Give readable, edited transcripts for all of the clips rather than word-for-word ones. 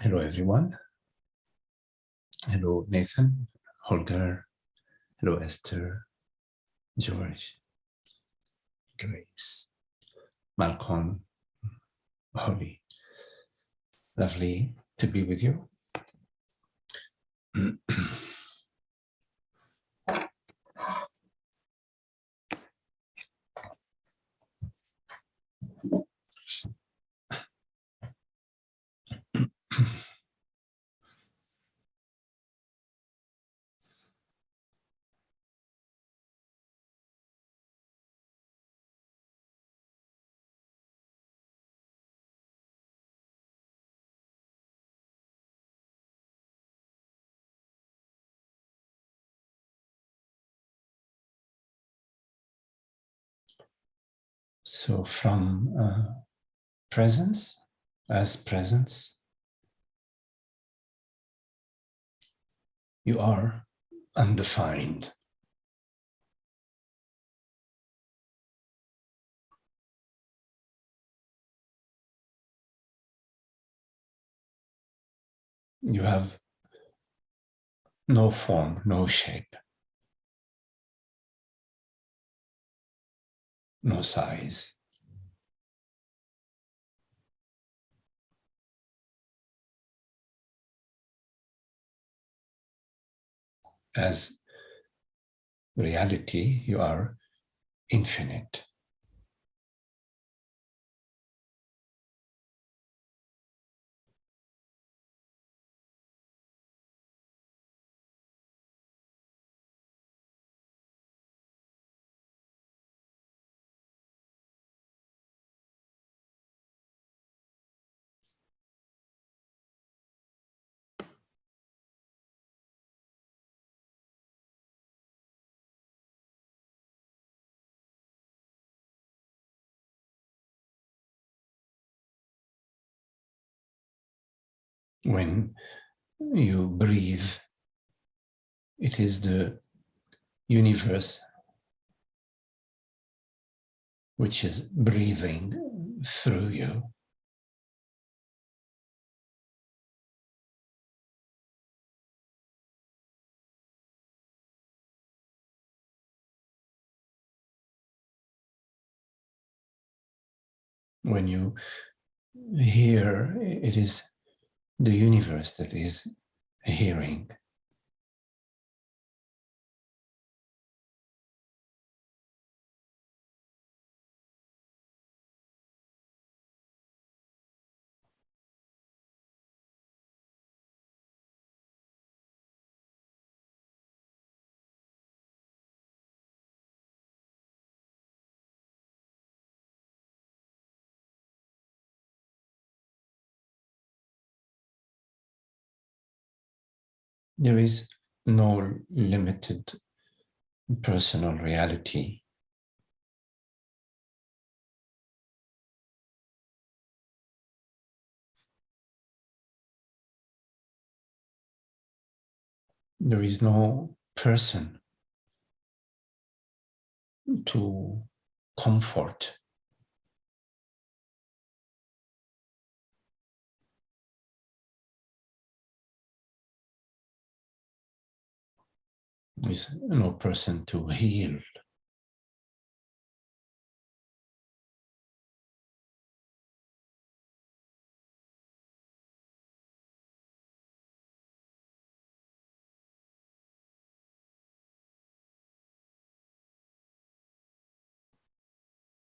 Hello, everyone. Hello, Nathan, Holger. Hello, Esther, George, Grace, Malcolm, Holly. Lovely to be with you. So from presence, as presence, you are undefined. You have no form, no shape, no size. As reality, you are infinite. When you breathe, it is the universe which is breathing through you. When you hear, it is the universe that is hearing. There is no limited personal reality. There is no person to comfort. There is no person to heal.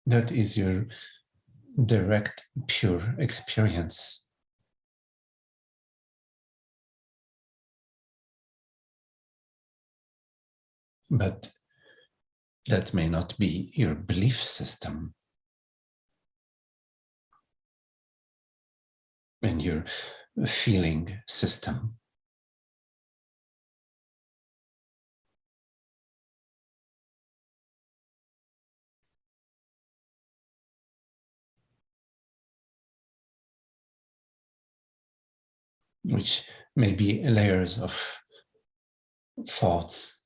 That is your direct, pure experience. But that may not be your belief system and your feeling system. Which may be layers of thoughts.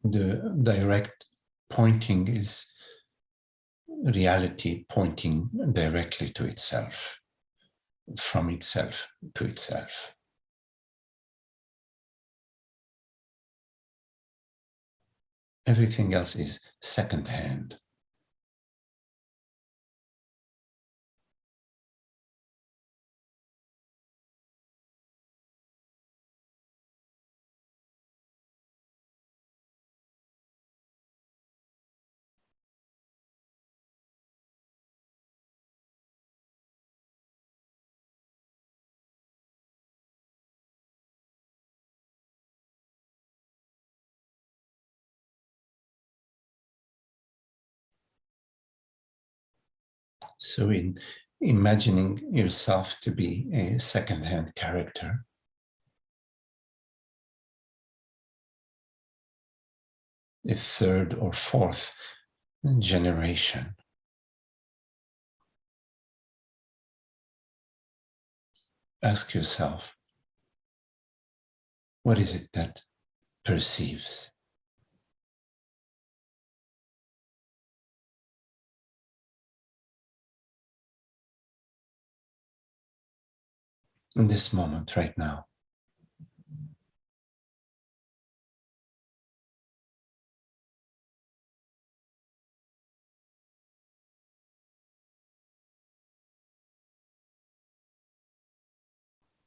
The direct pointing is reality pointing directly to itself, from itself to itself. Everything else is secondhand. So in imagining yourself to be a second-hand character, a third or fourth generation, ask yourself, what is it that perceives? In this moment, right now?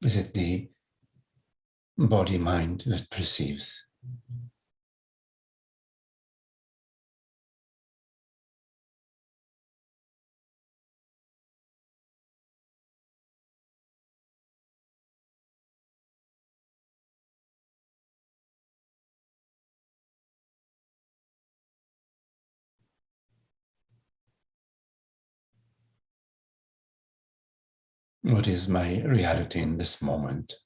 Is it the body-mind that perceives? What is my reality in this moment?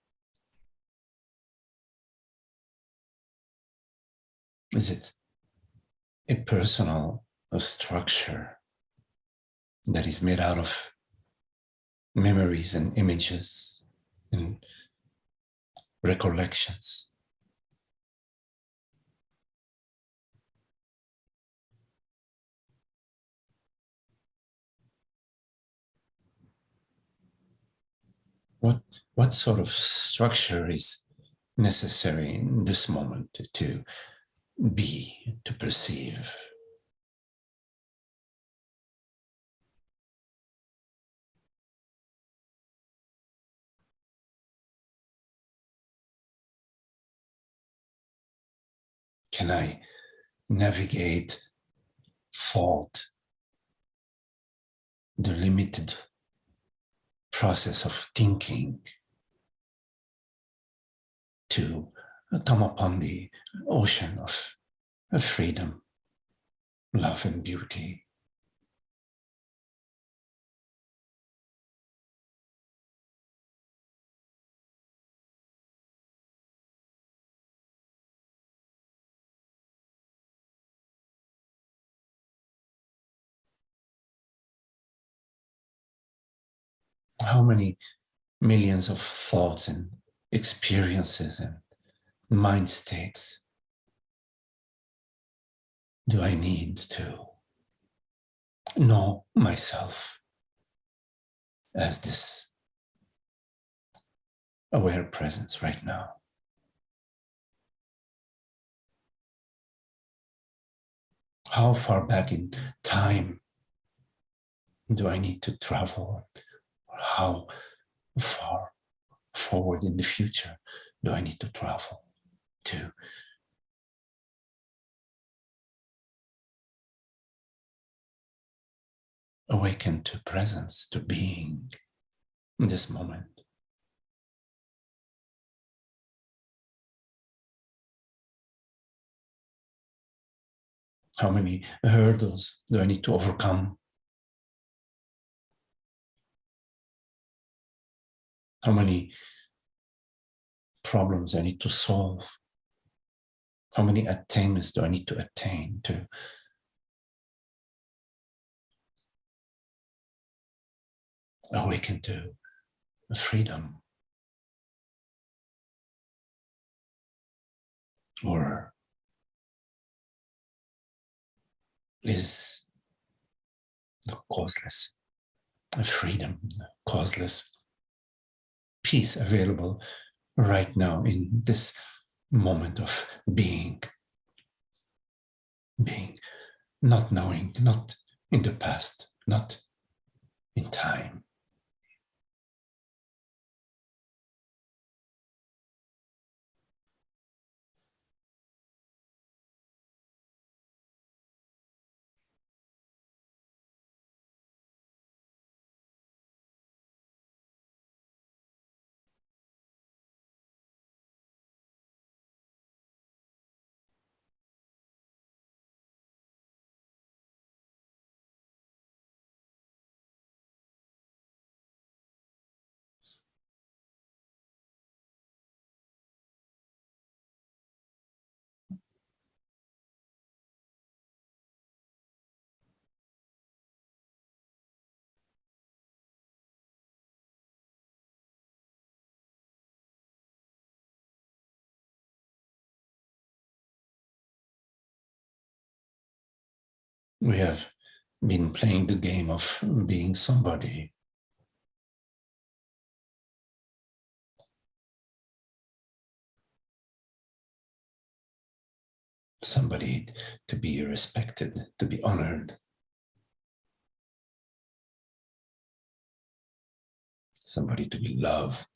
Is it a personal structure that is made out of memories and images and recollections? What sort of structure is necessary in this moment to be, to perceive? Can I navigate thought, the limited process of thinking, to come upon the ocean of freedom, love, and beauty? How many millions of thoughts and experiences and mind states do I need to know myself as this aware presence right now? How far back in time do I need to travel? Or how far forward in the future do I need to travel to awaken to presence, to being in this moment? How many hurdles do I need to overcome? How many problems I need to solve? How many attainments do I need to attain to awaken to freedom? Or is the causeless freedom, causeless peace available right now in this moment of being, not knowing, not in the past, not in time. We have been playing the game of being somebody. Somebody to be respected, to be honored. Somebody to be loved.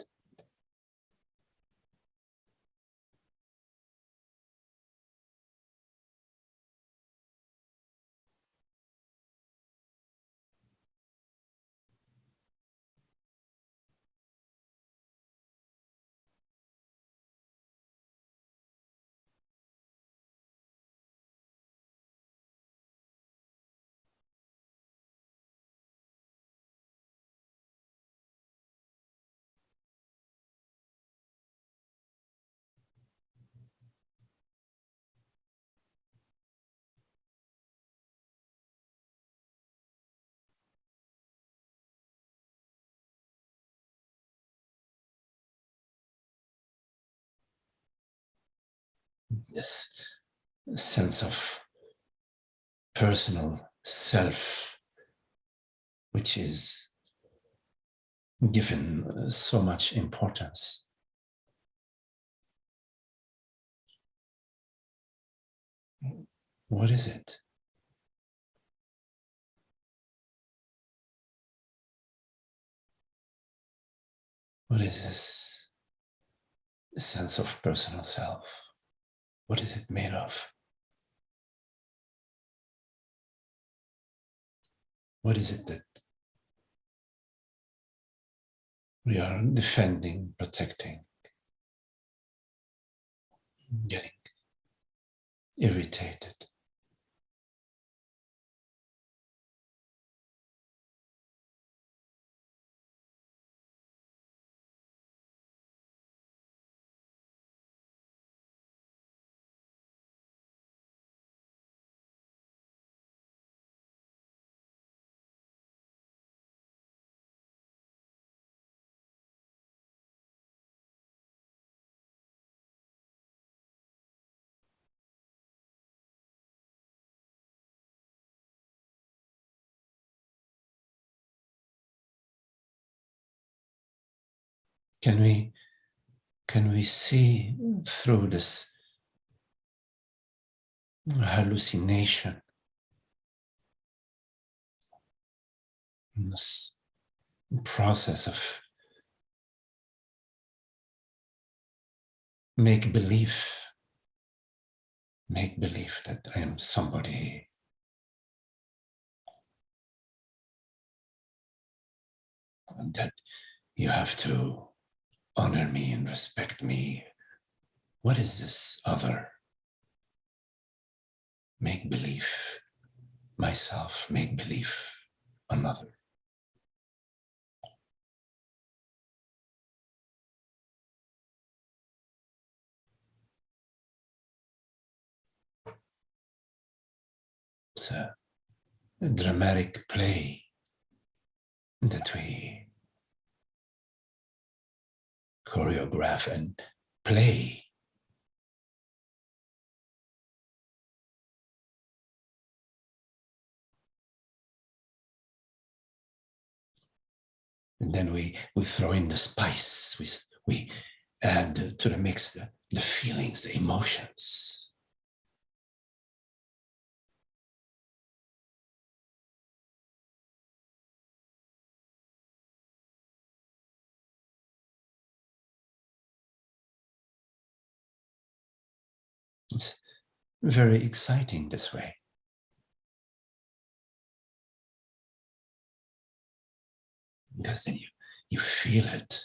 This sense of personal self, which is given so much importance. What is it? What is this sense of personal self? What is it made of? What is it that we are defending, protecting, getting irritated? Can we see through this hallucination, this process of make believe that I am somebody, and that you have to honor me and respect me? What is this other? Make believe myself, make believe another. It's a dramatic play that we choreograph and play. And then we throw in the spice. We add to the mix the feelings, the emotions. It's very exciting this way. Because then you feel it.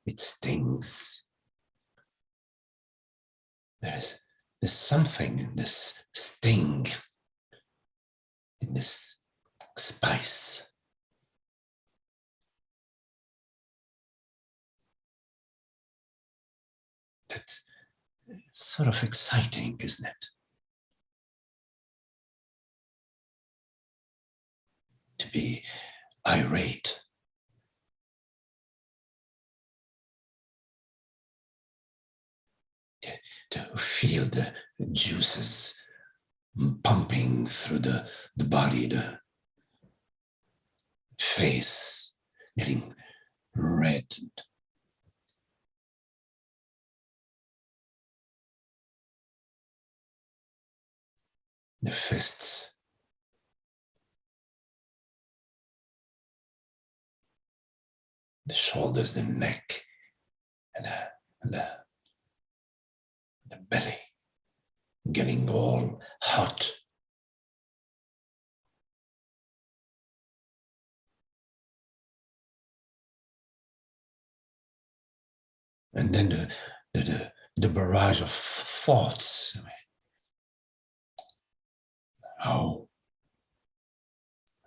It stings. There's something in this sting, in this spice. That's sort of exciting, isn't it? To be irate. To feel the juices pumping through the body, the face getting red. The fists. The shoulders, the neck, and the belly getting all hot. And then the barrage of thoughts.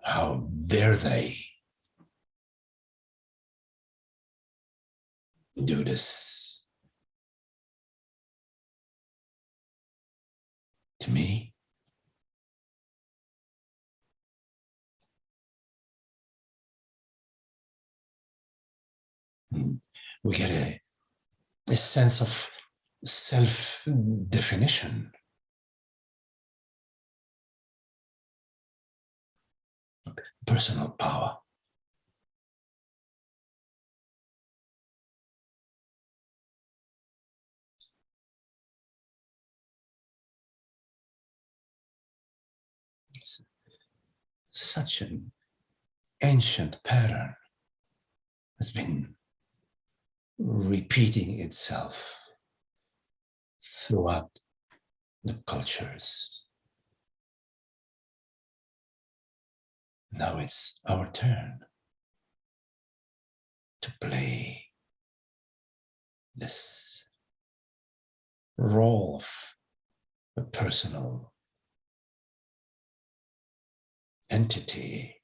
How dare they do this to me? We get a sense of self-definition. Personal power. It's such an ancient pattern has been repeating itself throughout the cultures. Now it's our turn to play this role of a personal entity.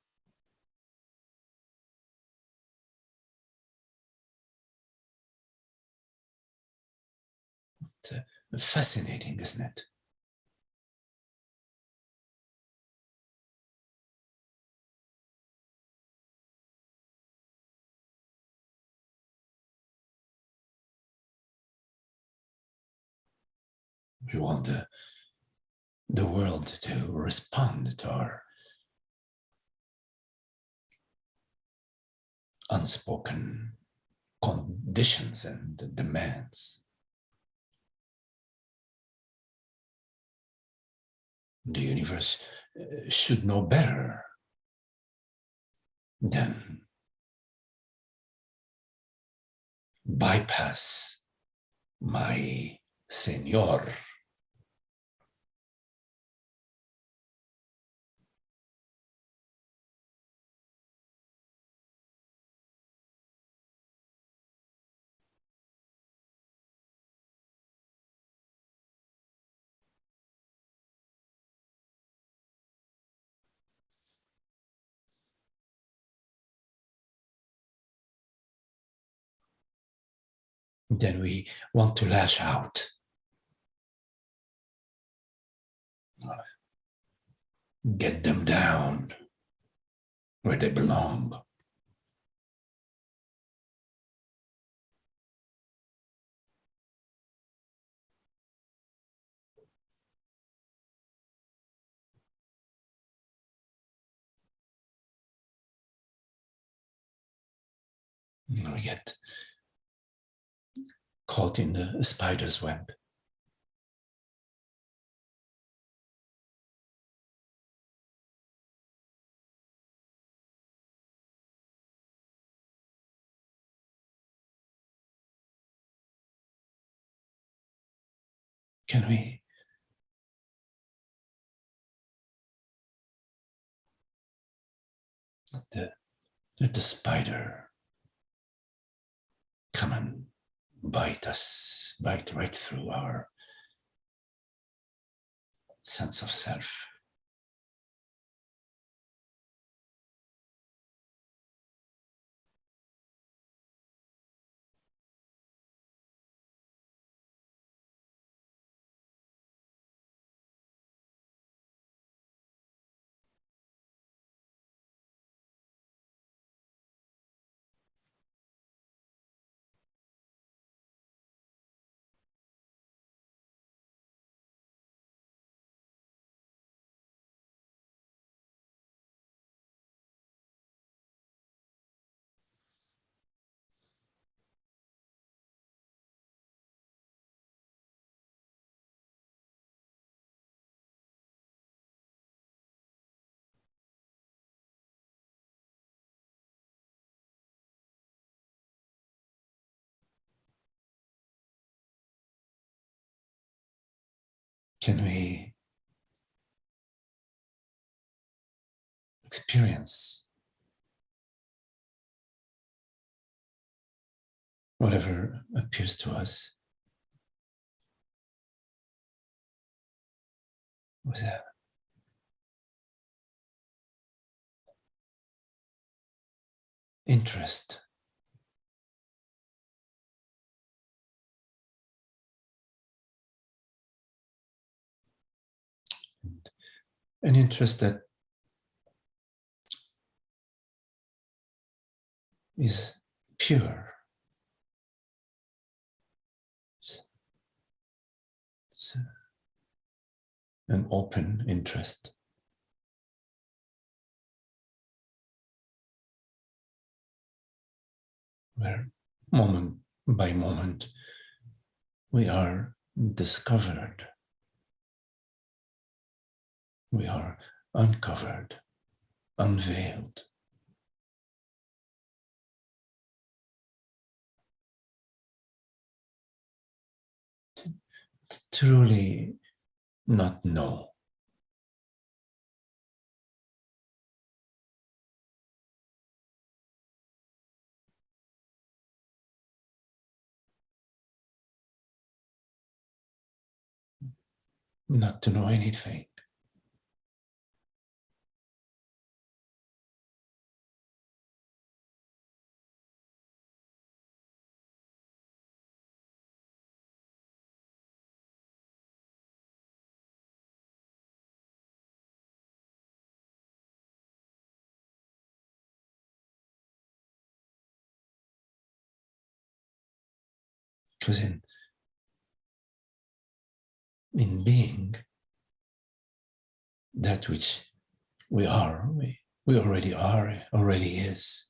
It's fascinating, isn't it? We want the world to respond to our unspoken conditions and demands. The universe should know better than bypass my senor. Then we want to lash out. Get them down where they belong. We get caught in the spider's web. Can we let the spider come and bite us, bite right through our sense of self? Can we experience whatever appears to us with interest, and an interest that is pure. It's an open interest. Where moment by moment we are discovered, we are uncovered, unveiled. To truly not know. Not to know anything. Because in being that which we are, we already are, already is.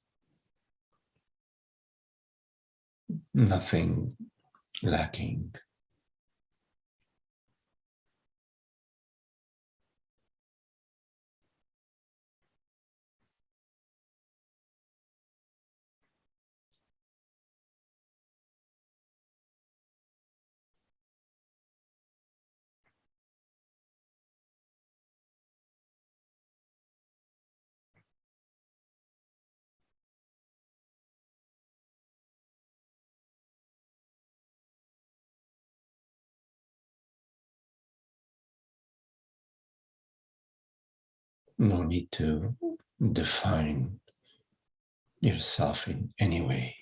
Nothing lacking. No need to define yourself in any way.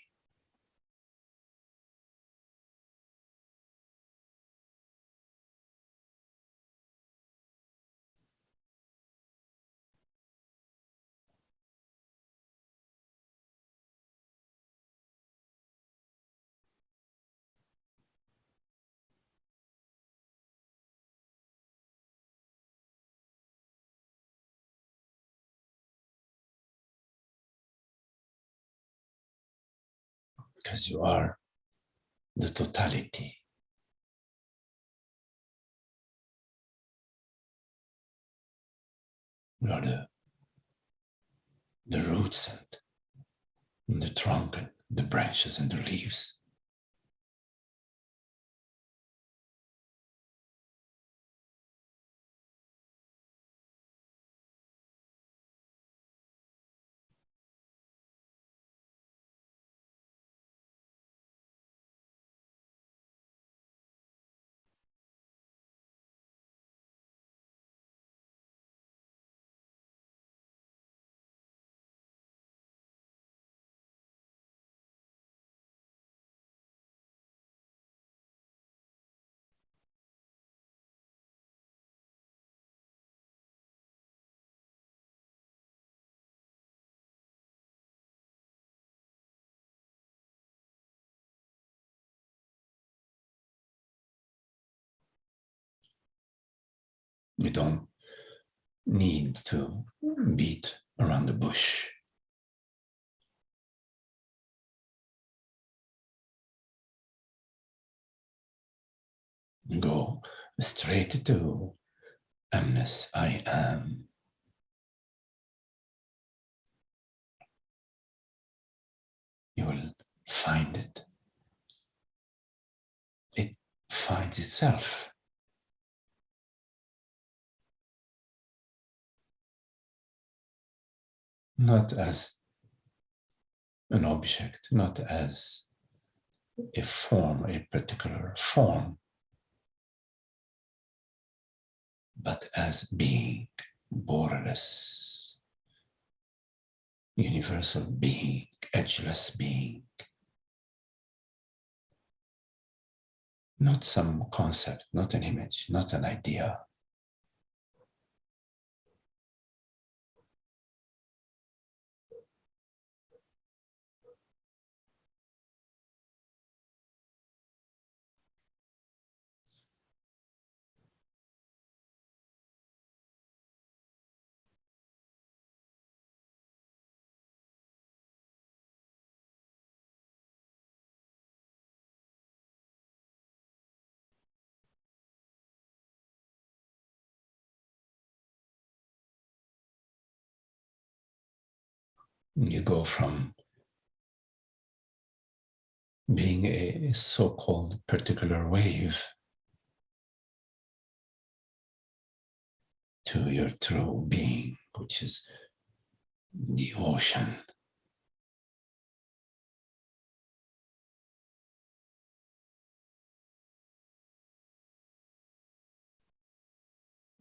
because you are the totality. You are the roots and the trunk and the branches and the leaves. You don't need to beat around the bush. Go straight to amness, I am. You will find it. It finds itself. Not as an object, not as a form, a particular form, but as being, borderless, universal being, edgeless being. Not some concept, not an image, not an idea. You go from being a so-called particular wave to your true being, which is the ocean.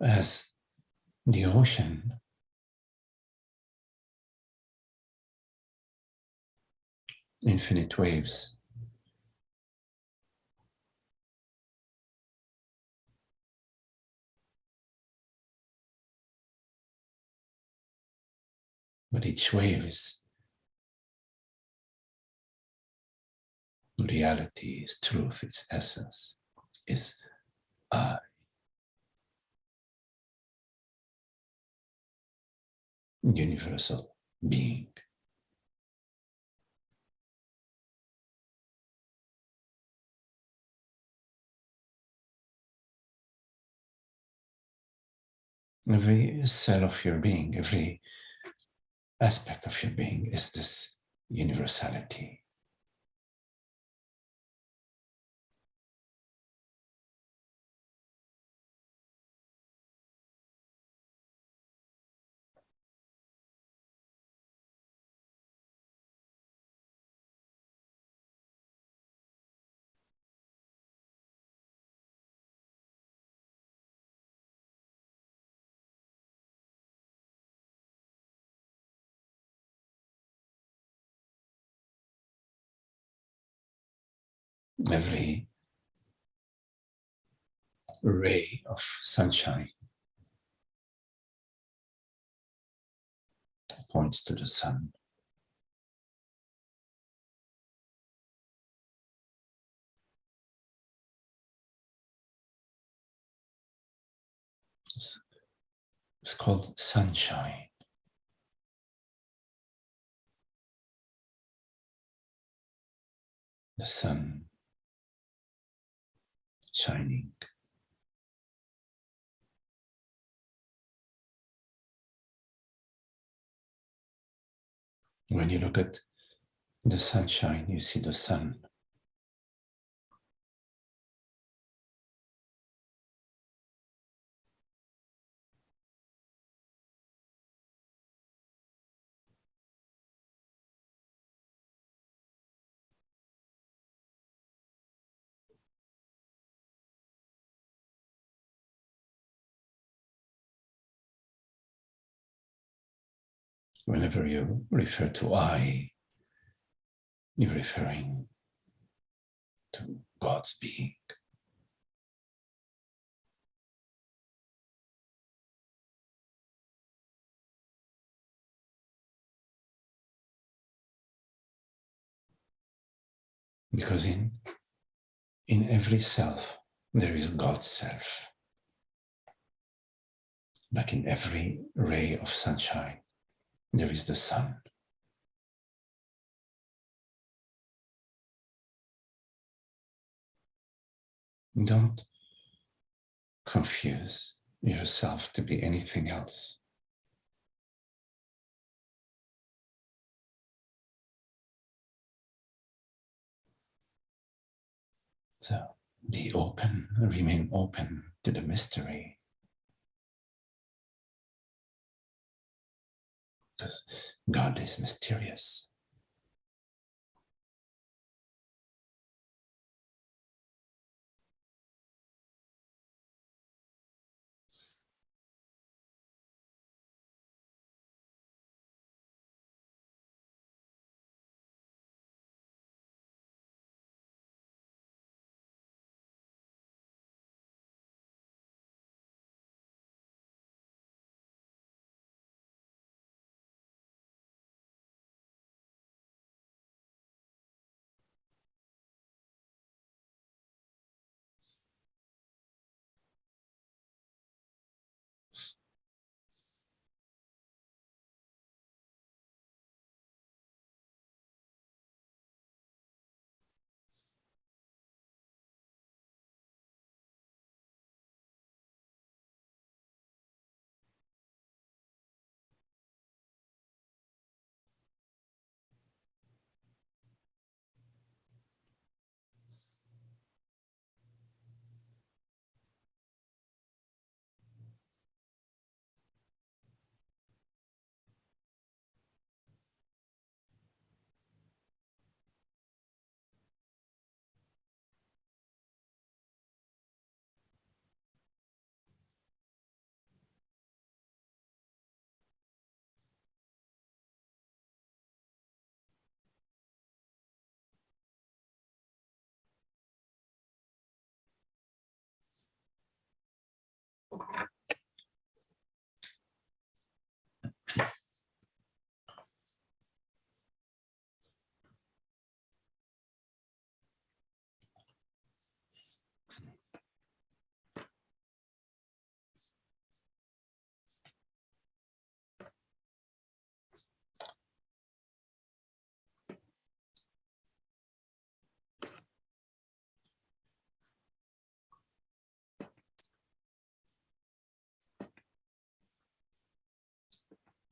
As the ocean, infinite waves, but each wave is reality, is truth, its essence, is a universal being. Every cell of your being, every aspect of your being is this universality. Every ray of sunshine points to the sun. It's called sunshine. the sun shining. When you look at the sunshine, you see the sun. Whenever you refer to I, you're referring to God's being. Because in every self, there is God's self. Like in every ray of sunshine, there is the sun. Don't confuse yourself to be anything else. So be open, remain open to the mystery. Because God is mysterious.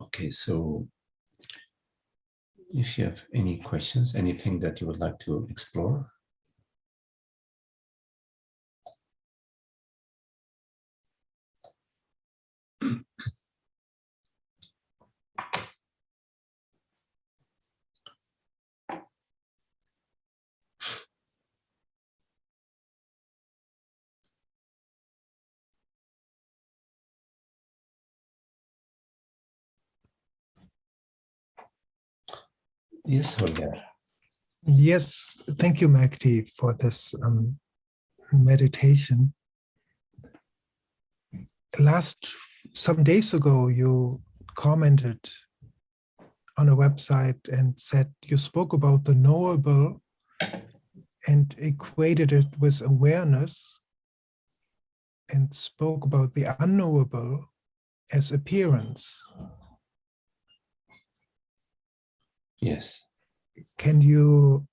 Okay, so if you have any questions, anything that you would like to explore. Yes, Holger. Yes, thank you, Magdi, for this meditation. Some days ago, you commented on a website and said you spoke about the knowable and equated it with awareness, and spoke about the unknowable as appearance. Yes. Can you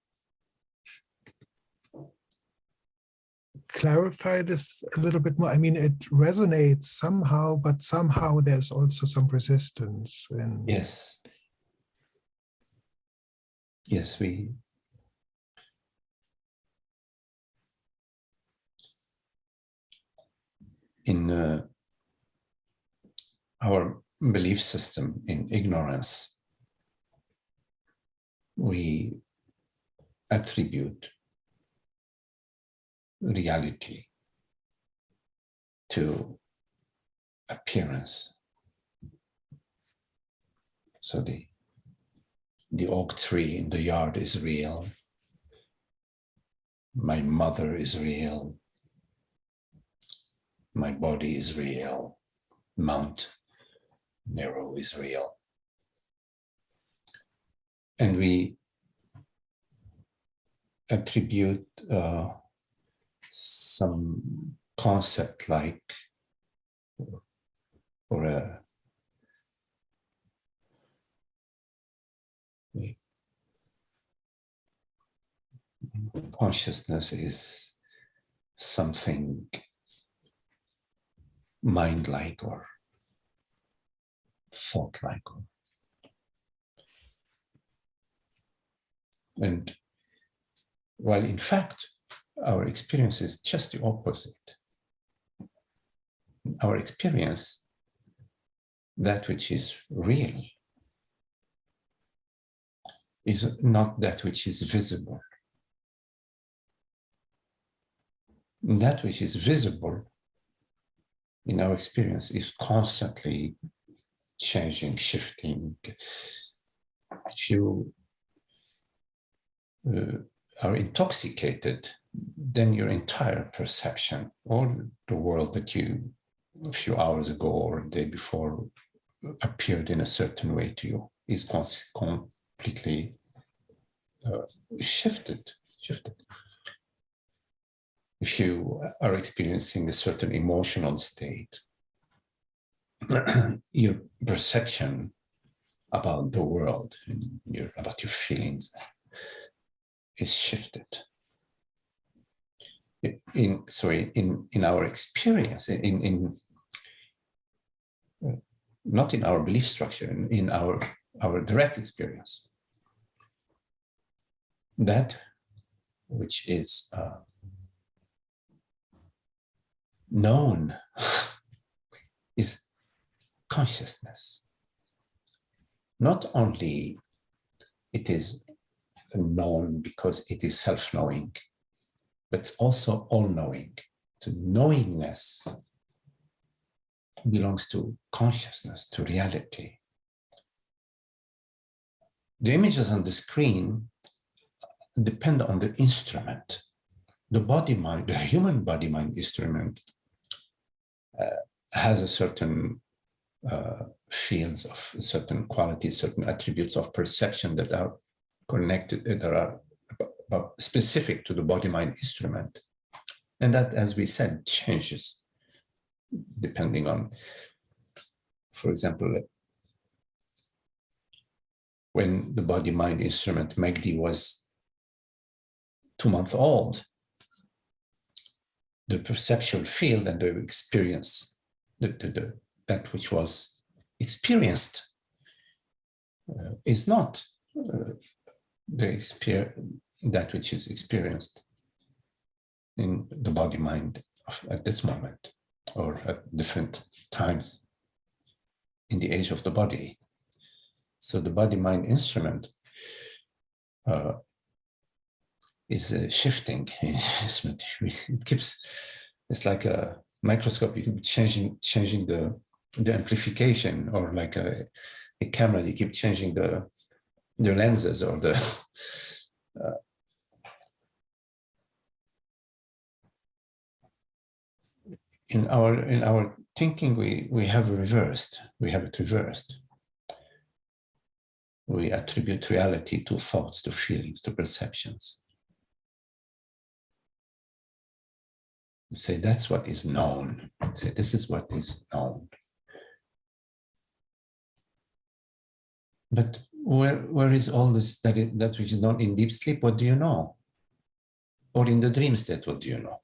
clarify this a little bit more? I mean, it resonates somehow, but somehow there's also some resistance. And yes, yes, in our belief system, in ignorance, we attribute reality to appearance. So the oak tree in the yard is real. My mother is real. My body is real. Mount Nero is real. And we attribute some concept like, or a consciousness is something mind-like or thought-like. And while in fact, our experience is just the opposite. Our experience, that which is real, is not that which is visible. That which is visible in our experience is constantly changing, shifting. If you are intoxicated, then your entire perception, or the world that you a few hours ago or a day before appeared in a certain way to you, is completely shifted. If you are experiencing a certain emotional state, your perception about the world and about your feelings is shifted. In our experience, not in our belief structure, in our direct experience, that which is known is consciousness. Not only it is known because it is self-knowing, but it's also all-knowing. So knowingness belongs to consciousness, to reality. The images on the screen depend on the instrument. The body-mind, the human body-mind instrument has a certain fields of certain qualities, certain attributes of perception that are connected, that are specific to the body-mind instrument. And that, as we said, changes depending on, for example, when the body-mind instrument Magdi was 2 months old, the perceptual field and the experience, that which was experienced is not that which is experienced in the body-mind at this moment, or at different times in the age of the body. So the body-mind instrument is shifting. It keeps, it's like a microscope. You keep changing the amplification, or like a camera, you keep changing the lenses, or the in our thinking, we have it reversed. We attribute reality to thoughts, to feelings, to perceptions. We say that's what is known. We say this is what is known. But where is all this that which is known in deep sleep? What do you know? Or in the dream state, what do you know?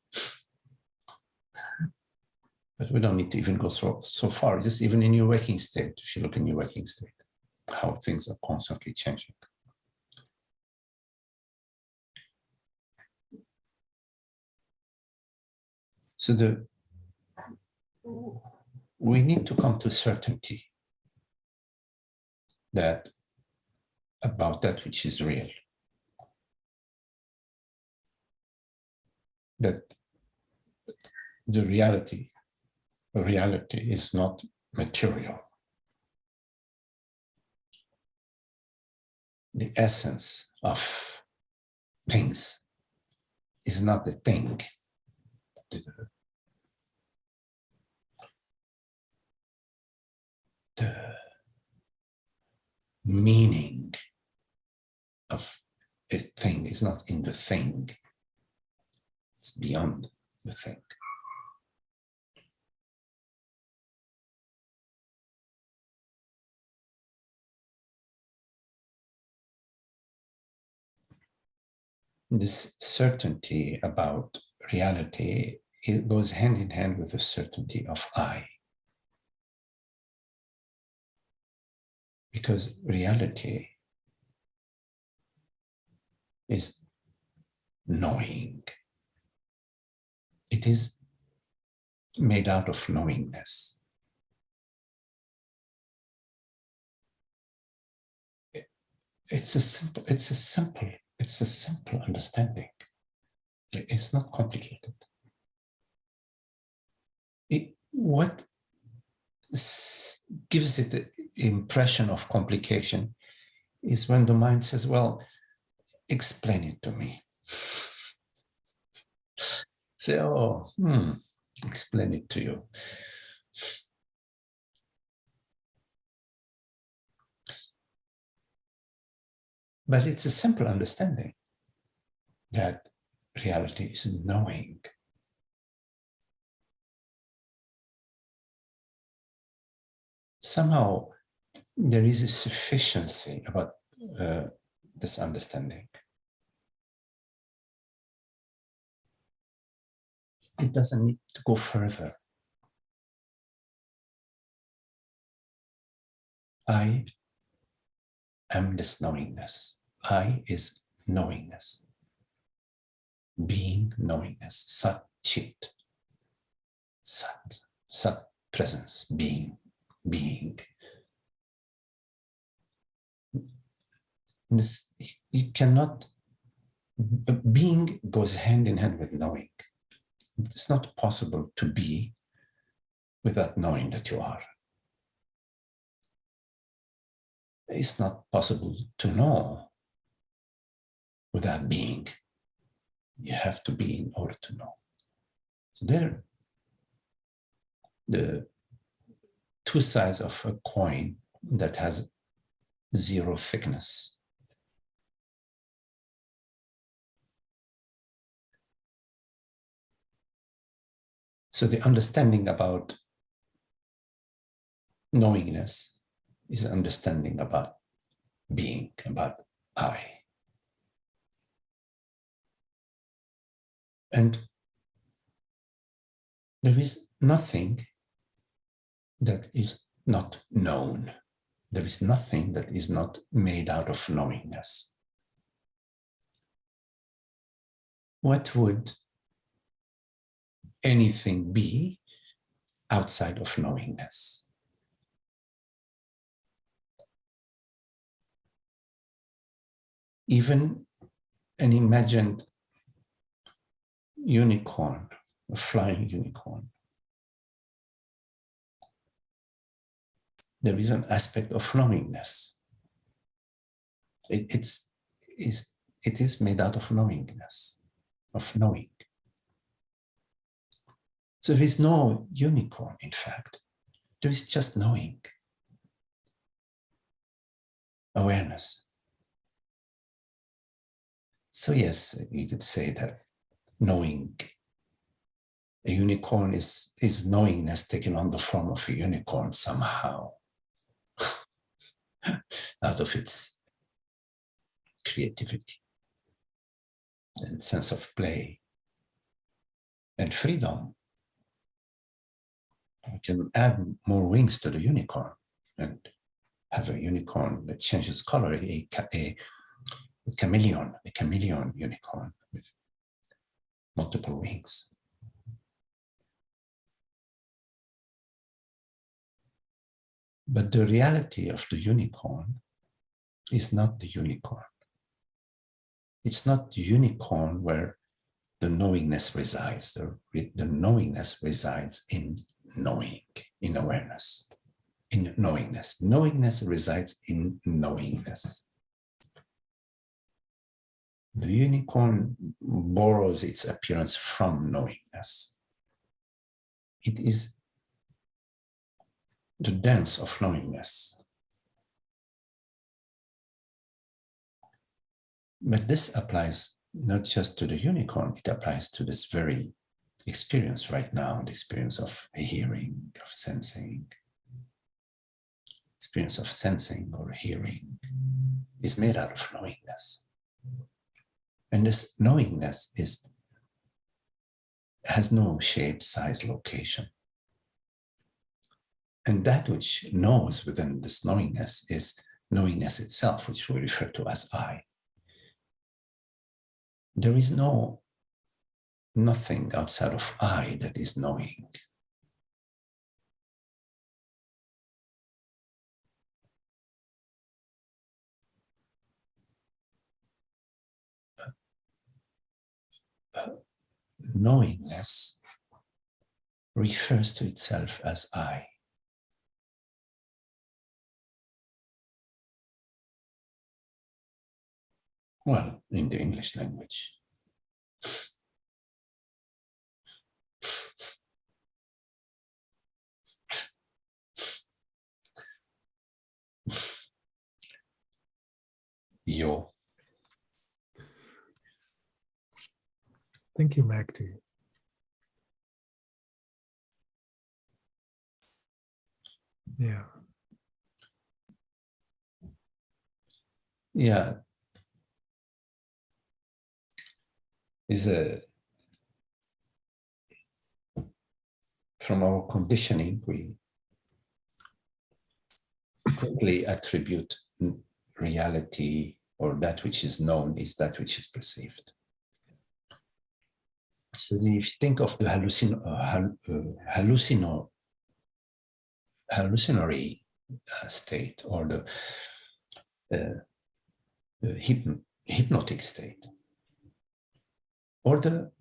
But we don't need to even go so far. Just even in your waking state, if you look in your waking state, how things are constantly changing. So we need to come to certainty that about that which is real. That the reality is not material. The essence of things is not the thing. The meaning of a thing is not in the thing. It's beyond the thing. This certainty about reality, it goes hand in hand with the certainty of I. Because reality is knowing. It is made out of knowingness. It's a simple understanding. It's not complicated. What gives it the impression of complication is when the mind says, well, explain it to me. Say, oh, explain it to you. But it's a simple understanding that reality is knowing. Somehow there is a sufficiency about this understanding. It doesn't need to go further. I am this knowingness. I is knowingness. Being knowingness. Sat Chit. Sat presence. Being. This, you cannot, being goes hand in hand with knowing. It's not possible to be without knowing that you are. It's not possible to know without being. You have to be in order to know. So there, the two sides of a coin that has zero thickness. So the understanding about knowingness is understanding about being, about I. And there is nothing that is not known. There is nothing that is not made out of knowingness. What would anything be outside of knowingness? Even an imagined unicorn, a flying unicorn. There is an aspect of knowingness. It is made out of knowingness, of knowing. So there is no unicorn, in fact. There is just knowing. Awareness. So yes, you could say that knowing, a unicorn is knowingness taken on the form of a unicorn somehow, out of its creativity and sense of play and freedom. We can add more wings to the unicorn and have a unicorn that changes color, a chameleon unicorn with multiple wings. But the reality of the unicorn is not the unicorn. It's not the unicorn where the knowingness resides. The knowingness resides in knowing, in awareness, in knowingness. Knowingness resides in knowingness. The unicorn borrows its appearance from knowingness. It is the dance of knowingness. But this applies not just to the unicorn, it applies to this very experience right now, the experience of hearing, of sensing. Experience of sensing or hearing is made out of knowingness. And this knowingness has no shape, size, location. And that which knows within this knowingness is knowingness itself, which we refer to as I. There is nothing outside of I that is knowing. Knowingness refers to itself as I. Well, in the English language. Yo. Thank you, Magdi. Yeah. Yeah. From our conditioning, we quickly attribute reality, or that which is known is that which is perceived. So if you think of the hallucinatory state, or the hypnotic state, or the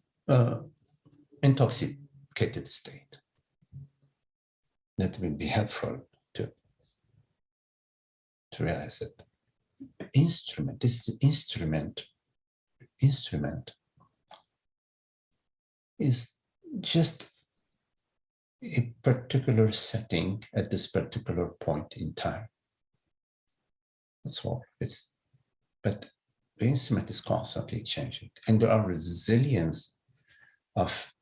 intoxicated state, that will be helpful to realize that this instrument is just a particular setting at this particular point in time. That's all. But the instrument is constantly changing, and there are rezillions of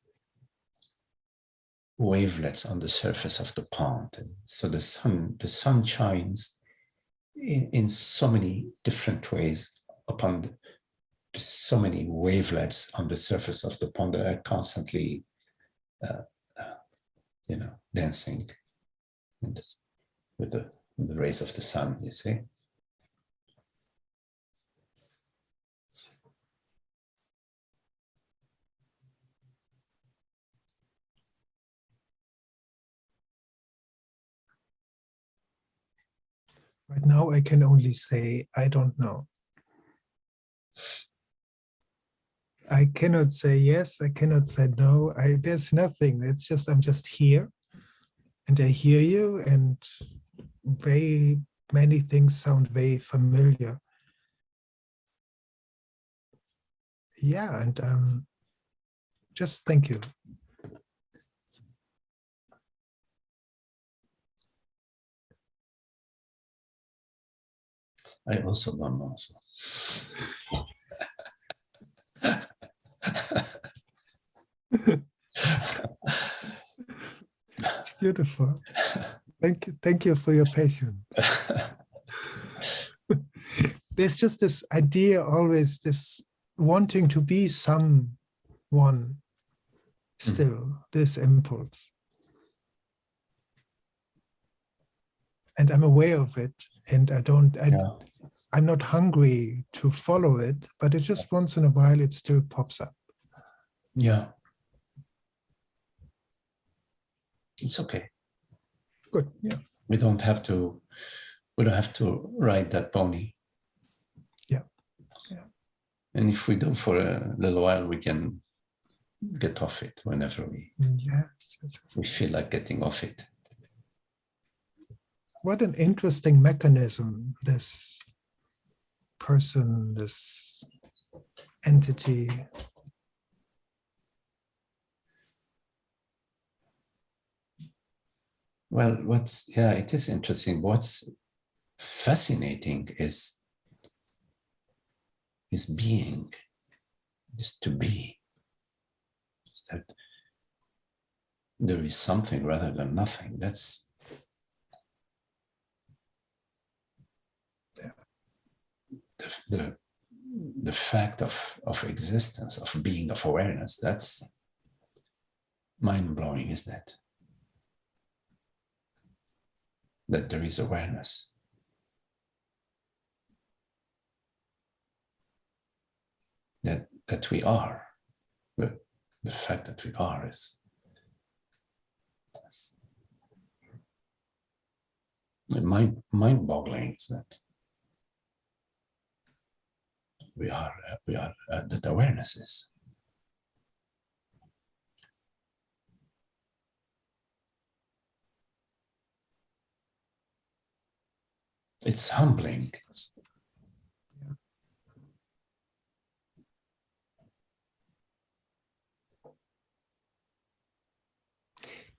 wavelets on the surface of the pond. And so the sun shines in so many different ways upon so many wavelets on the surface of the pond that are constantly, dancing with the rays of the sun, you see. Right now, I can only say, I don't know. I cannot say yes, I cannot say no. There's nothing. It's just, I'm just here and I hear you, and very many things sound very familiar. Yeah, and just thank you. I also don't know. So. It's beautiful. Thank you for your patience. There's just this idea always, this wanting to be someone still, this impulse. and I'm aware of it, and Yeah. I'm not hungry to follow it, but it just once in a while it still pops up. Yeah. It's okay. Good. Yeah. We don't have to ride that pony. Yeah. Yeah. And if we do for a little while, we can get off it whenever Yes. we feel like getting off it. What an interesting mechanism, this person, this entity. Well, it is interesting. What's fascinating is being, is to be. Is that there is something rather than nothing. That's the fact of existence, of being, of awareness. That's mind-blowing, isn't it? That there is awareness. That we are. The fact that we are is mind-boggling, isn't it? We are that awareness is. It's humbling.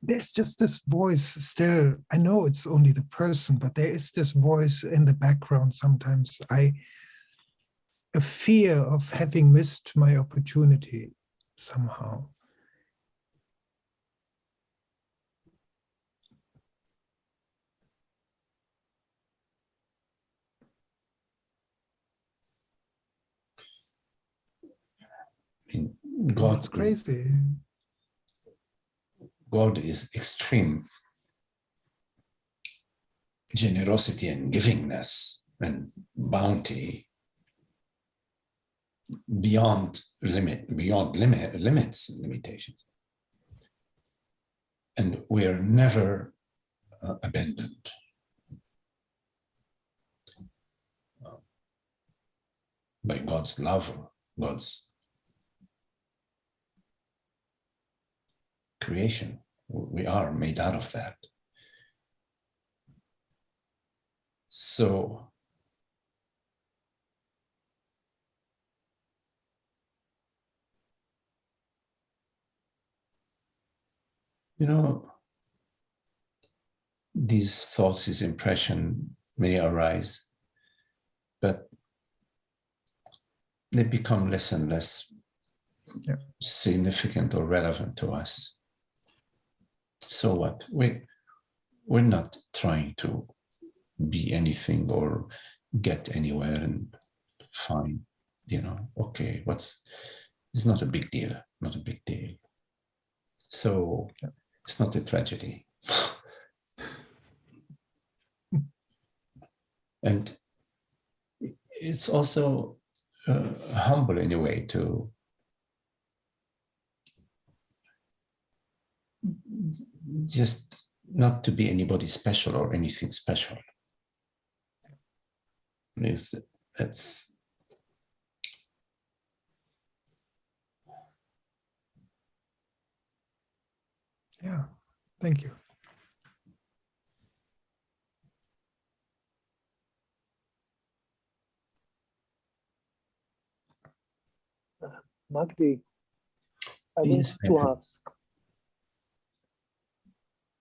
There's just this voice still. I know it's only the person, but there is this voice in the background sometimes. A fear of having missed my opportunity somehow. I mean, God, it's crazy. God is extreme generosity and givingness and bounty beyond limits, limitations. And we are never abandoned. By God's love, or God's creation. We are made out of that. So, these thoughts, this impression may arise, but they become less and less significant or relevant to us. So what? We're not trying to be anything or get anywhere and find, okay, it's not a big deal, not a big deal. So it's not a tragedy. And it's also humble in a way to just not to be anybody special or anything special. That's Yeah, thank you. Magdi, I Yes, want to ask,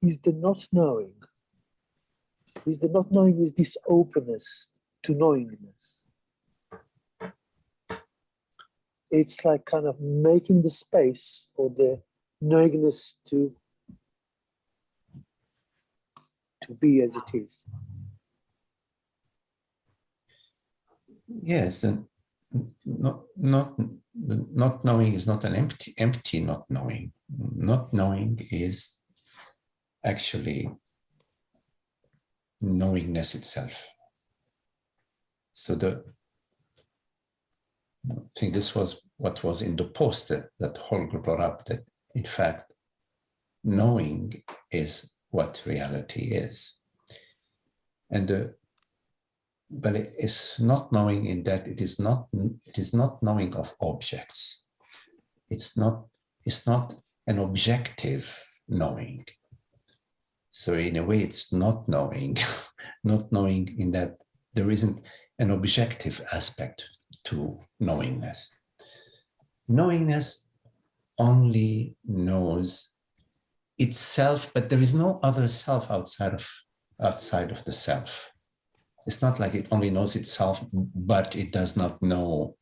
is the not knowing is this openness to knowingness? It's like kind of making the space for the knowingness to be as it is. Yes, and not knowing is not an empty not knowing. Not knowing is actually knowingness itself. So I think this was what was in the post that Holger brought up, that in fact, knowing is what reality is. And but it is not knowing in that it is not knowing of objects. It's not an objective knowing. So in a way, it's not knowing, not knowing in that there isn't an objective aspect to knowingness. Knowingness only knows itself, but there is no other self outside of the self. It's not like it only knows itself, but it does not know ...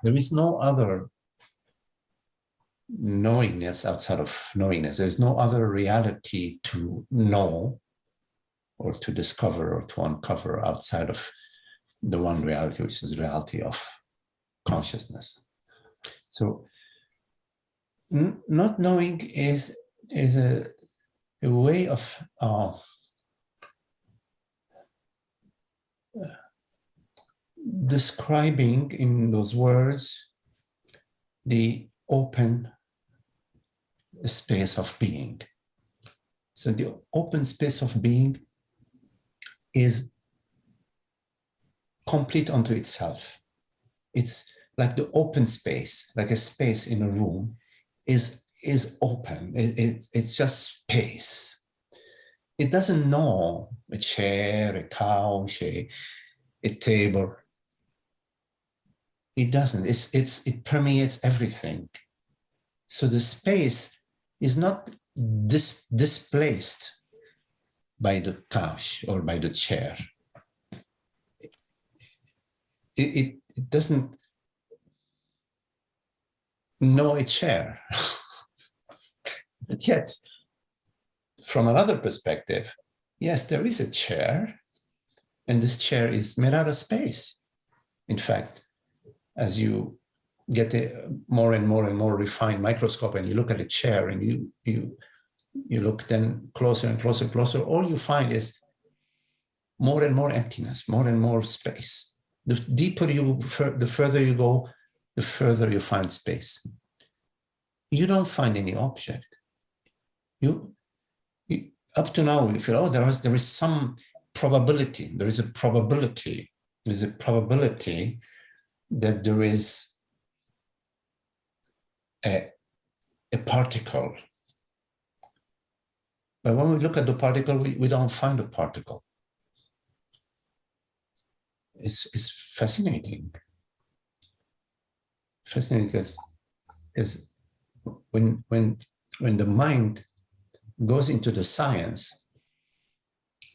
There is no other knowingness outside of knowingness. There's no other reality to know or to discover or to uncover outside of the one reality, which is the reality of consciousness. So not knowing is a way of describing in those words the open space of being. So the open space of being is complete unto itself. It's like the open space, like a space in a room is open. It's just space. It doesn't know a chair, a couch, a table. It doesn't. It permeates everything. So the space is not displaced by the couch or by the chair. It doesn't know a chair. But yet, from another perspective, yes, there is a chair, and this chair is made out of space. In fact, as you get a more and more refined microscope and you look at a chair and you look then closer and closer, all you find is more and more emptiness, more and more space. The deeper the further you go, the further you find space. You don't find any object. You up to now, you feel, oh, there is some probability. There is a probability. There's a probability that there is a particle. But when we look at the particle, we don't find a particle. It's fascinating. Fascinating because when the mind goes into the science,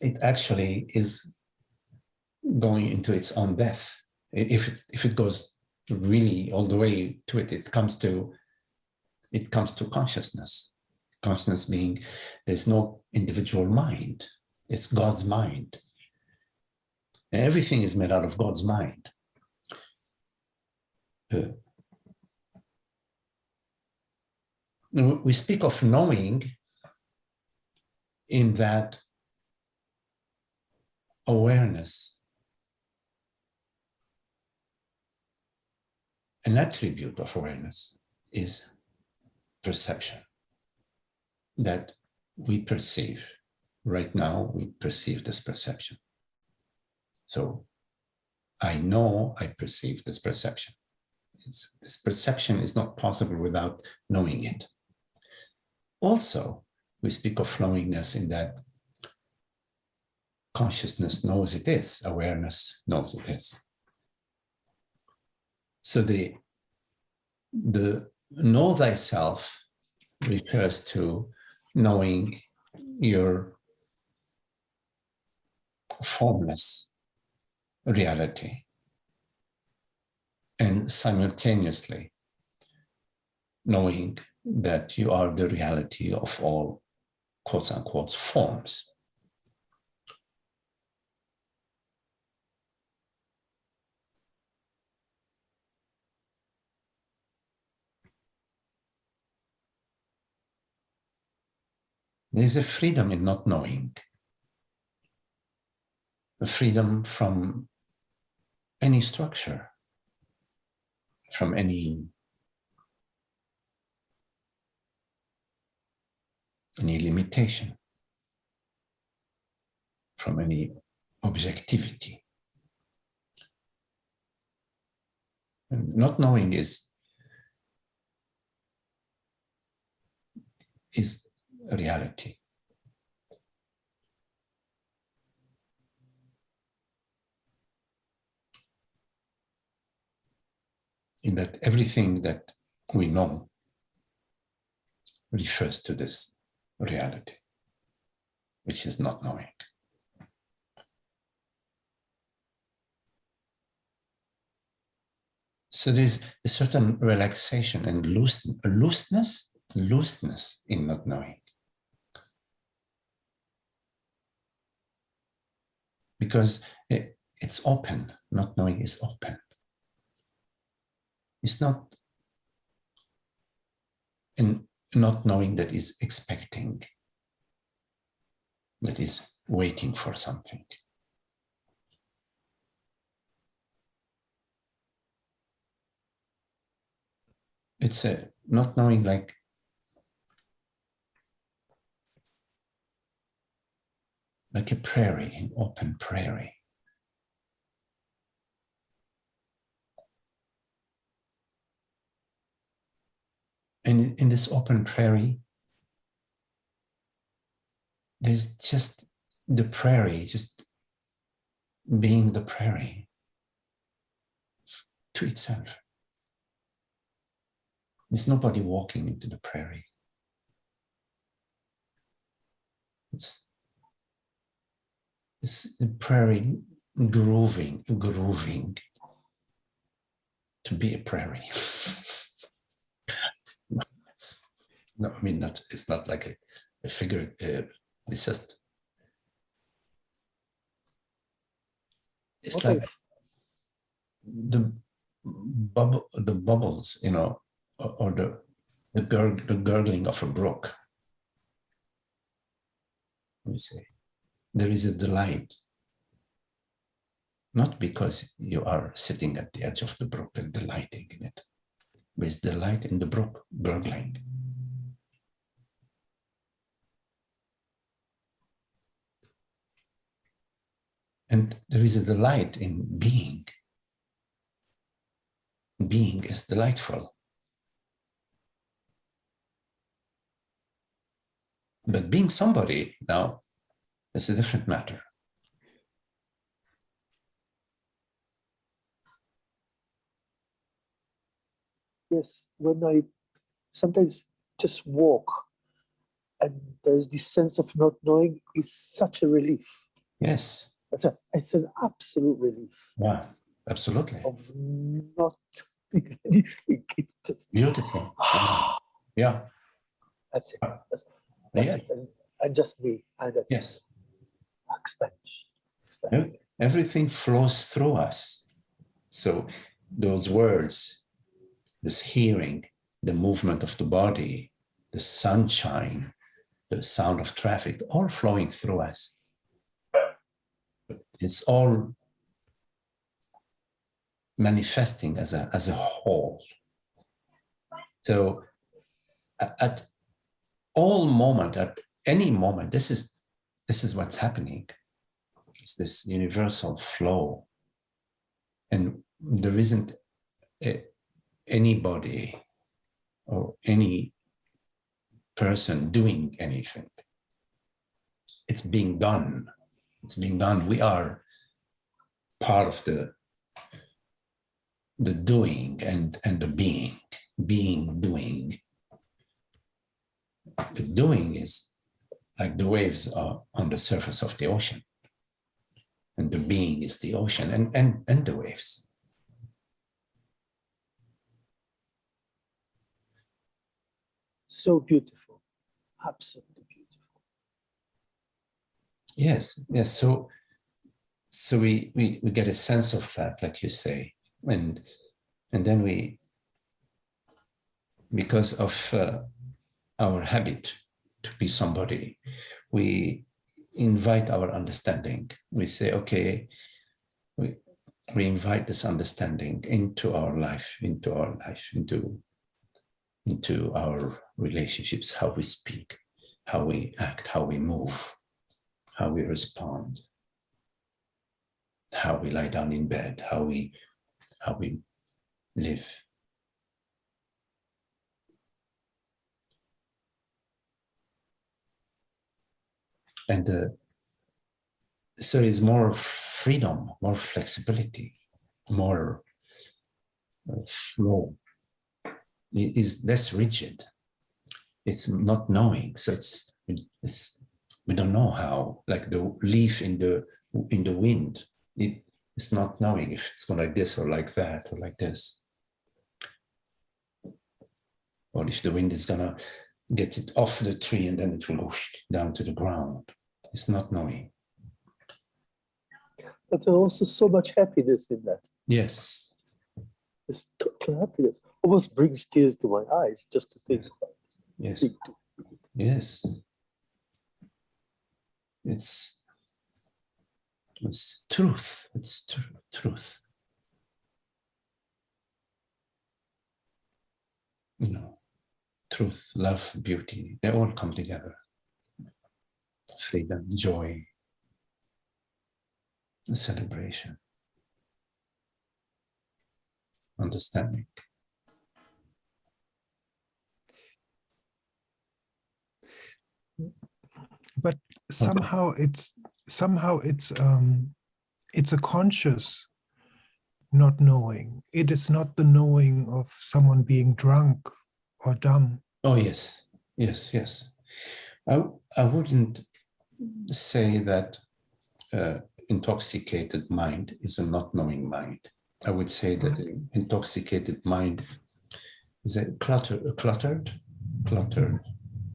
it actually is going into its own death. If it goes really all the way to it, it comes to consciousness. Consciousness being there's no individual mind. It's God's mind. And everything is made out of God's mind. We speak of knowing in that awareness, an attribute of awareness is perception, that we perceive. Right now, we perceive this perception. So I know I perceive this perception. This perception is not possible without knowing it. Also, we speak of knowingness in that consciousness knows it is, awareness knows it is. So the know thyself refers to knowing your formless reality and simultaneously knowing that you are the reality of all quotes unquote forms. There's a freedom in not knowing, a freedom from any structure, from any limitation, from any objectivity. And not knowing is a reality. In that everything that we know refers to this reality, which is not knowing. So there's a certain relaxation and looseness in not knowing. Because it's open, not knowing is open. It's not in not knowing that is expecting, that is waiting for something. It's a not knowing like a prairie, an open prairie. And in this open prairie, there's just the prairie, just being the prairie to itself. There's nobody walking into the prairie. It's the prairie grooving to be a prairie. No, I mean, it's not like a figure. It's just, it's Okay. like the bubbles, you know, or the gurgling of a brook. Let me say, there is a delight, not because you are sitting at the edge of the brook and delighting in it, but it's delight in the brook gurgling. And there is a delight in being. Being is delightful. But being somebody now is a different matter. Yes, when I sometimes just walk and there's this sense of not knowing, it's such a relief. Yes. It's an absolute relief. Yeah, absolutely. Of not doing anything. It's just Beautiful. Yeah. That's it. That's Yeah. it. And just me. And that's Yes. it. Expansion. Everything flows through us. So those words, this hearing, the movement of the body, the sunshine, the sound of traffic, all flowing through us. It's all manifesting as a whole. So at all moment, at any moment, this is what's happening. It's this universal flow. And there isn't anybody or any person doing anything. It's being done. It's being done. We are part of the doing and the being, doing. The doing is like the waves are on the surface of the ocean. And the being is the ocean and the waves. So beautiful. Absolutely beautiful. Yes, yes. So we get a sense of that, like you say. And then we, because of our habit, to be somebody. We invite our understanding. We say, okay, we invite this understanding into our life, into our relationships, how we speak, how we act, how we move, how we respond, how we lie down in bed, how we live. And so it's more freedom, more flexibility, more flow. It is less rigid. It's not knowing. So it's we don't know how, like the leaf in the wind. It's not knowing if it's going like this or like that or like this. Or if the wind is gonna get it off the tree and then it will go down to the ground. It's not knowing. But there's also so much happiness in that. Yes. It's total happiness. Almost brings tears to my eyes just to think about it. Yes. Yes. It's truth. It's truth. You know, truth, love, beauty, they all come together. Freedom, joy, celebration, understanding. But somehow it's a conscious not knowing. It is not the knowing of someone being drunk or dumb. Oh yes, yes, yes. I wouldn't say that intoxicated mind is a not knowing mind. I would say that intoxicated mind is a cluttered.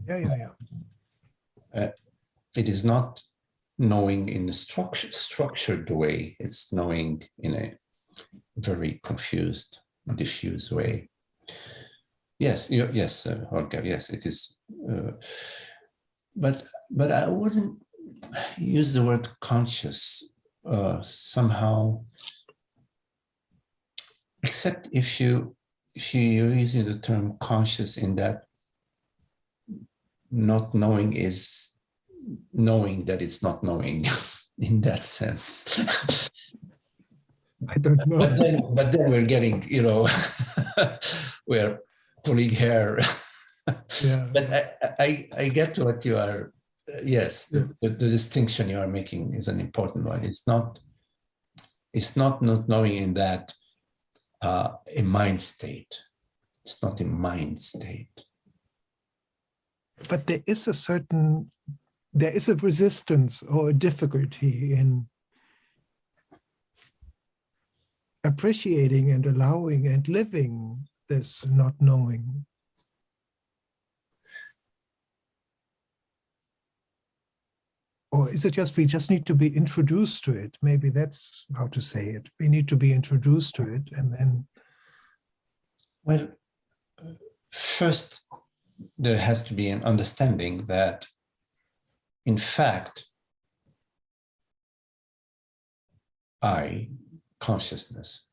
Yeah. It is not knowing in a structured way. It's knowing in a very confused, diffuse way. Yes, yes, Holger. Yes, it is. But I wouldn't use the word conscious somehow, except if you're using the term conscious in that not knowing is knowing that it's not knowing in that sense. I don't know. But then we're getting, we're pulling hair. Yeah. But I get what you are. Yes, the distinction you are making is an important one. It's not knowing in that a mind state. It's not a mind state. But there is a resistance or a difficulty in appreciating and allowing and living this not knowing. Or is it just we just need to be introduced to it? Maybe that's how to say it. We need to be introduced to it, and then. Well, first, there has to be an understanding that, in fact, consciousness,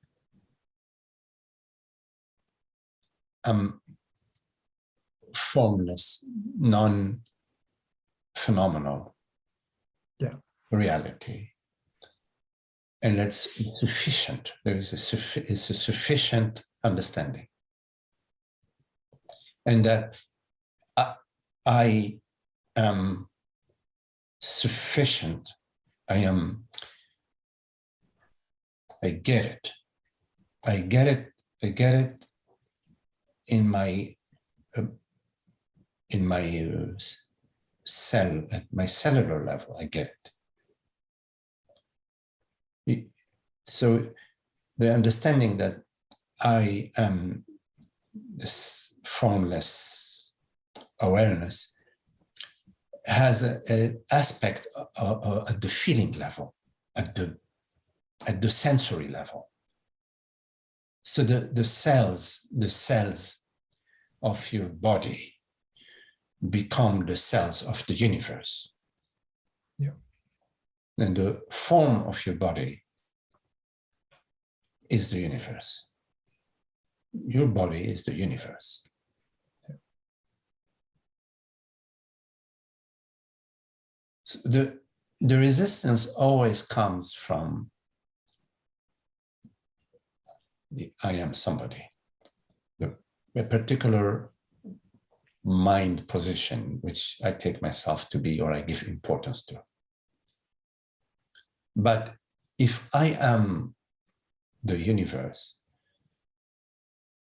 formless, non-phenomenal reality. And that's sufficient. There is a sufficient understanding. And that I am sufficient. I get it. I get it in my cell, at my cellular level. I get it. So the understanding that I am this formless awareness has an aspect at the feeling level, at the sensory level. So the cells of your body, become the cells of the universe. Yeah. And the form of your body is the universe. Your body is the universe. Yeah. So the resistance always comes from the I am somebody, a particular mind position which I take myself to be or I give importance to. But if I am the universe,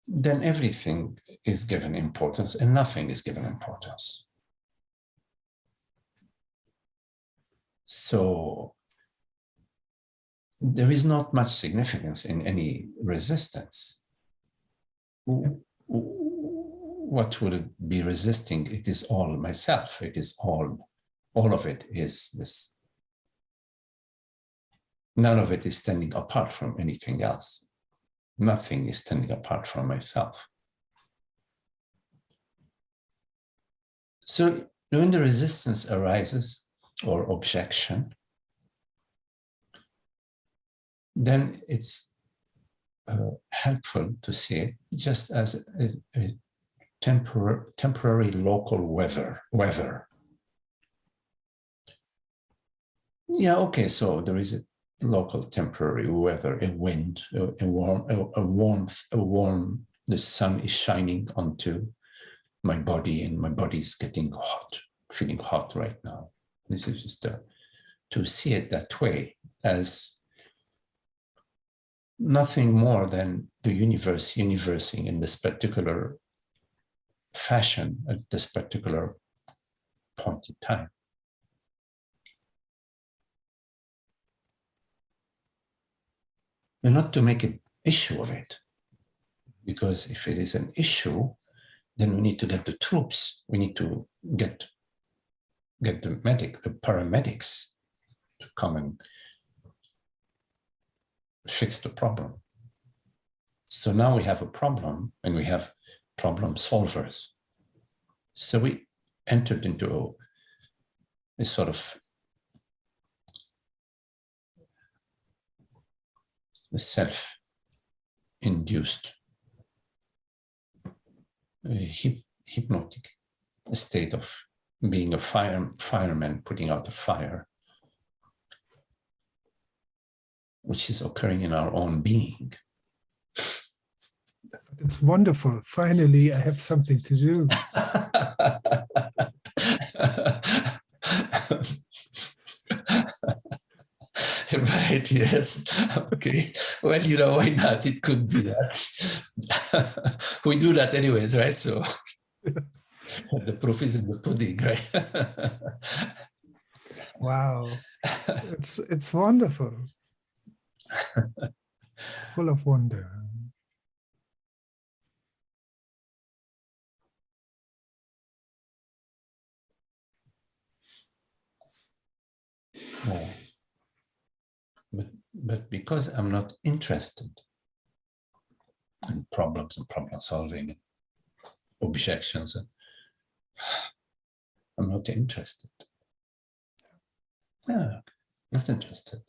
then everything is given importance and nothing is given importance. So there is not much significance in any resistance. What would it be resisting? It is all myself. It is all of it is this. None of it is standing apart from anything else. Nothing is standing apart from myself. So when the resistance arises or objection, then it's helpful to see it just as a temporary local weather. Yeah, okay, so there is a local temporary weather, a wind, a warmth, the sun is shining onto my body and my body is getting hot, feeling hot right now. This is just to see it that way as nothing more than the universe universing in this particular fashion at this particular point in time. And not to make an issue of it, because if it is an issue, then we need to get the troops. We need to get the paramedics to come and fix the problem. So now we have a problem and we have problem solvers. So we entered into a sort of a self-induced hypnotic state of being a fireman putting out a fire, which is occurring in our own being. It's wonderful. Finally, I have something to do. Right, yes. Okay. Well, you know, why not? It could be that. We do that anyways, right? So the proof is in the pudding, right? Wow. It's wonderful. Full of wonder. Oh. But because I'm not interested in problems and problem solving, and objections, I'm not interested. Yeah, not interested.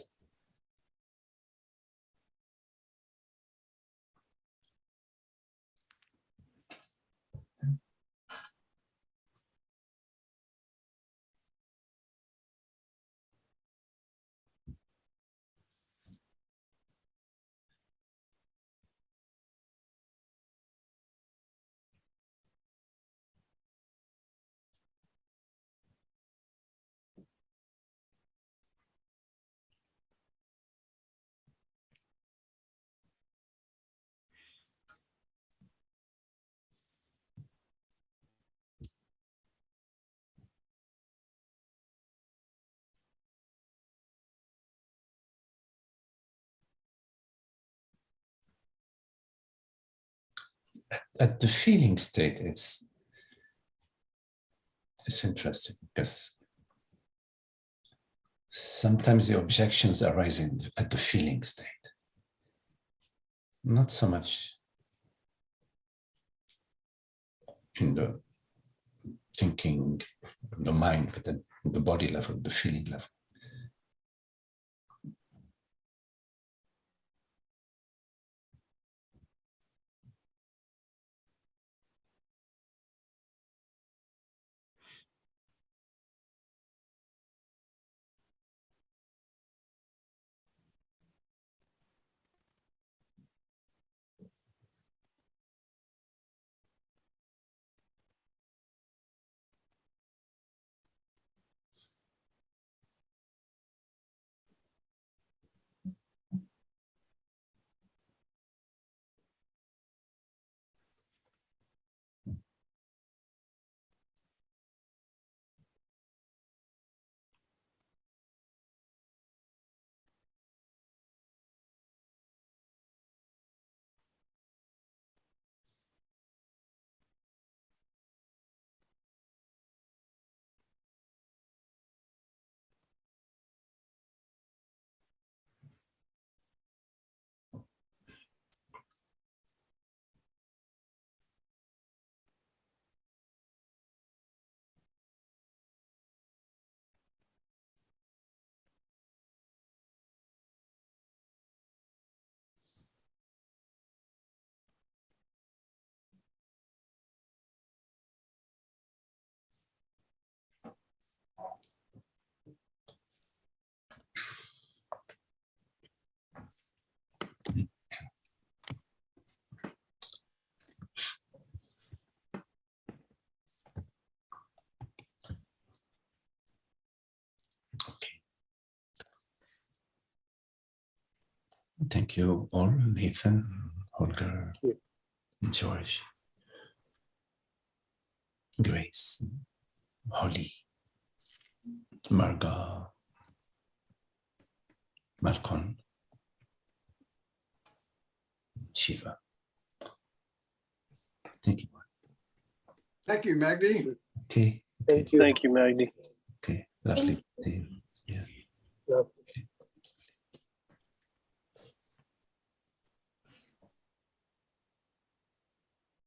At the feeling state, it's interesting because sometimes the objections arise at the feeling state. Not so much in the thinking, the mind, but then the body level, the feeling level. Okay. Thank you all, Nathan, Holger, George, Grace, Holly, Marga, Malcolm, Shiva. Thank you. Thank you, Magdi. Okay. Thank you. Thank you, Magdi. Okay. Lovely. Yes. Yeah.